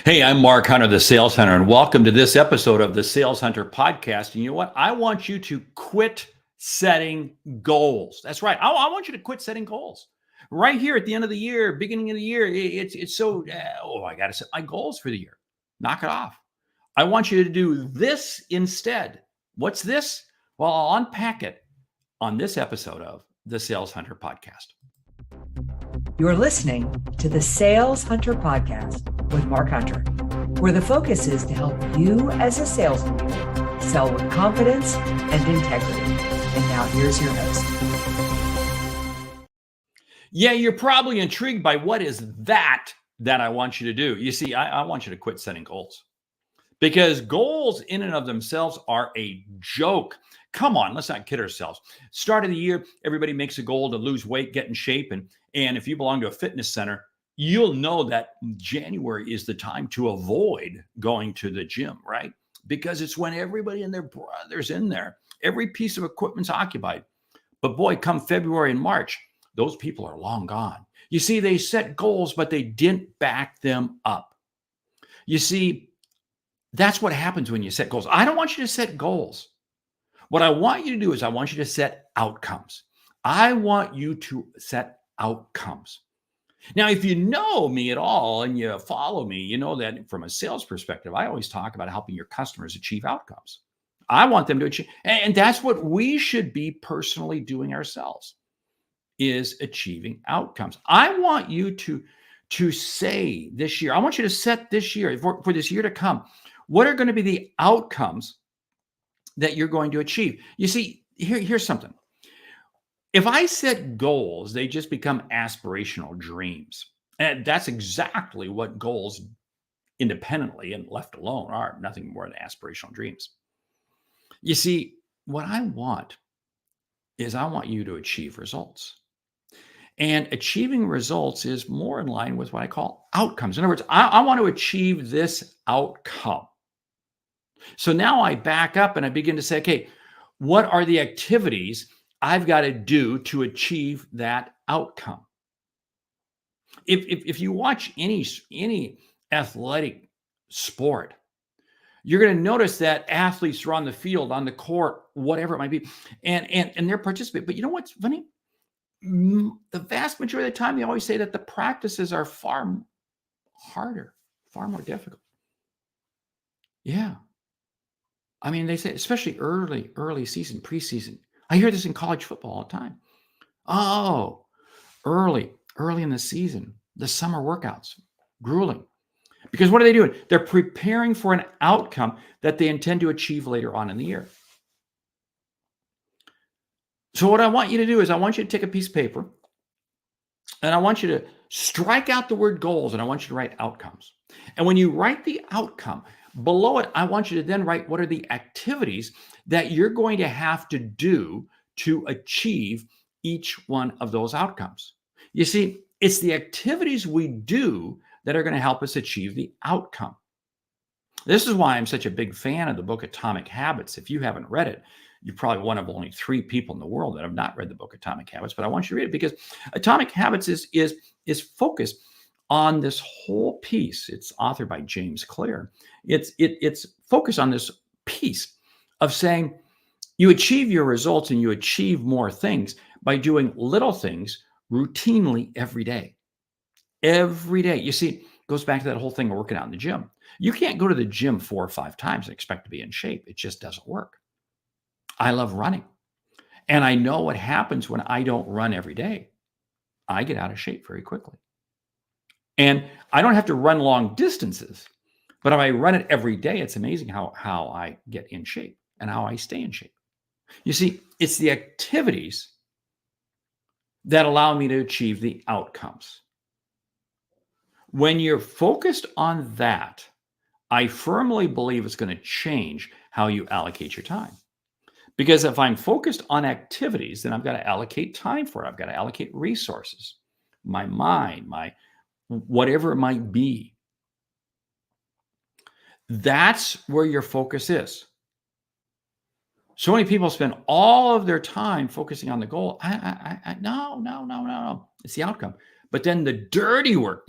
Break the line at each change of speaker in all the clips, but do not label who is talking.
Hey, I'm Mark Hunter, the Sales Hunter, and welcome to this episode of the Sales Hunter podcast. And you know what? I want you to quit setting goals. That's right. I want you to quit setting goals. Right here at the end of the year, beginning of the year, it's so, I got to set my goals for the year. Knock it off. I want you to do this instead. What's this? Well, I'll unpack it on this episode of the Sales Hunter podcast.
You're listening to the Sales Hunter Podcast with Mark Hunter, where the focus is to help you as a sales leader sell with confidence and integrity. And now here's your host.
Yeah, you're probably intrigued by what is that I want you to do. You see, I want you to quit setting goals because goals in and of themselves are a joke. Come on, let's not kid ourselves. Start of the year, everybody makes a goal to lose weight, get in shape. And if you belong to a fitness center, you'll know that January is the time to avoid going to the gym, right? Because it's when everybody and their brother's in there. Every piece of equipment's occupied. But boy, come February and March, those people are long gone. You see, they set goals, but they didn't back them up. You see, that's what happens when you set goals. I don't want you to set goals. What I want you to do is I want you to set outcomes. I want you to set outcomes. Now, if you know me at all and you follow me, you know that from a sales perspective, I always talk about helping your customers achieve outcomes. I want them to achieve, and that's what we should be personally doing ourselves, is achieving outcomes. I want you to say this year, I want you to set this year, for this year to come, what are going to be the outcomes that you're going to achieve? You see, here's something. If I set goals, they just become aspirational dreams. And that's exactly what goals independently and left alone are, nothing more than aspirational dreams. You see, what I want is I want you to achieve results. And achieving results is more in line with what I call outcomes. In other words, I want to achieve this outcome. So now I back up and I begin to say, okay, what are the activities I've got to do to achieve that outcome? If you watch any athletic sport, you're going to notice that athletes are on the field, on the court, whatever it might be, and they're participating. But you know what's funny? The vast majority of the time, they always say that the practices are far harder, far more difficult. Yeah. I mean, they say, especially early season, preseason. I hear this in college football all the time. Oh, early in the season, the summer workouts, grueling. Because what are they doing? They're preparing for an outcome that they intend to achieve later on in the year. So what I want you to do is I want you to take a piece of paper and I want you to strike out the word goals and I want you to write outcomes. And when you write the outcome, below it, I want you to then write what are the activities that you're going to have to do to achieve each one of those outcomes. You see, it's the activities we do that are going to help us achieve the outcome. This is why I'm such a big fan of the book Atomic Habits. If you haven't read it, you're probably one of only 3 people in the world that have not read the book Atomic Habits, but I want you to read it because Atomic Habits is focused on this whole piece. It's authored by James Clear. It's focused on this piece of saying you achieve your results and you achieve more things by doing little things routinely every day. Every day. You see, it goes back to that whole thing of working out in the gym. You can't go to the gym 4 or 5 times and expect to be in shape. It just doesn't work. I love running. And I know what happens when I don't run every day. I get out of shape very quickly. And I don't have to run long distances, but if I run it every day, it's amazing how I get in shape and how I stay in shape. You see, it's the activities that allow me to achieve the outcomes. When you're focused on that, I firmly believe it's going to change how you allocate your time. Because if I'm focused on activities, then I've got to allocate time for it. I've got to allocate resources, my mind, my whatever it might be. That's where your focus is. So many people spend all of their time focusing on the goal. No. It's the outcome. But then the dirty work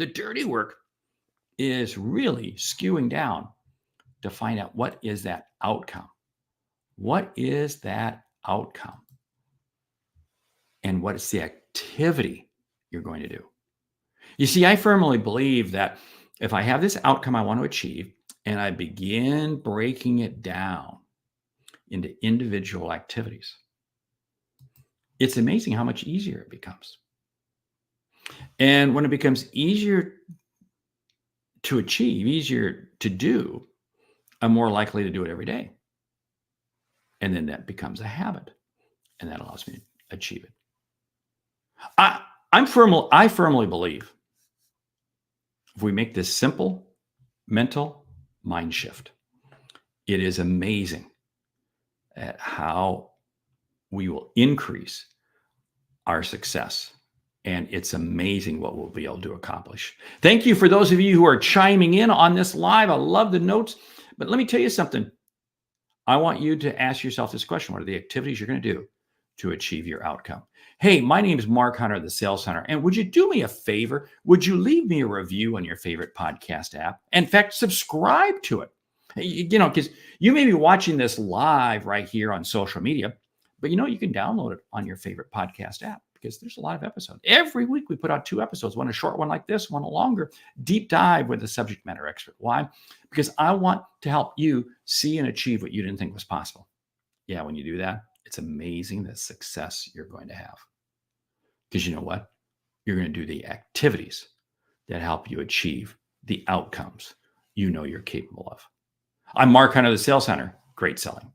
is really skewing down to find out what is that outcome. What is that outcome? And what is the activity you're going to do? You see, I firmly believe that if I have this outcome I want to achieve and I begin breaking it down into individual activities, it's amazing how much easier it becomes. And when it becomes easier to achieve, easier to do, I'm more likely to do it every day. And then that becomes a habit, and that allows me to achieve it. I firmly believe if we make this simple mental mind shift, it is amazing at how we will increase our success. And it's amazing what we'll be able to accomplish. Thank you for those of you who are chiming in on this live. I love the notes. But let me tell you something. I want you to ask yourself this question. What are the activities you're going to do to achieve your outcome? Hey, my name is Mark Hunter, the Sales Hunter. And would you do me a favor? Would you leave me a review on your favorite podcast app? In fact, subscribe to it. You know, because you may be watching this live right here on social media, but you know, you can download it on your favorite podcast app because there's a lot of episodes. Every week we put out 2 episodes, one a short one like this, one a longer, deep dive with a subject matter expert. Why? Because I want to help you see and achieve what you didn't think was possible. Yeah, when you do that, it's amazing the success you're going to have. Because you know what? You're going to do the activities that help you achieve the outcomes you know you're capable of. I'm Mark Hunter, the Sales Hunter. Great selling.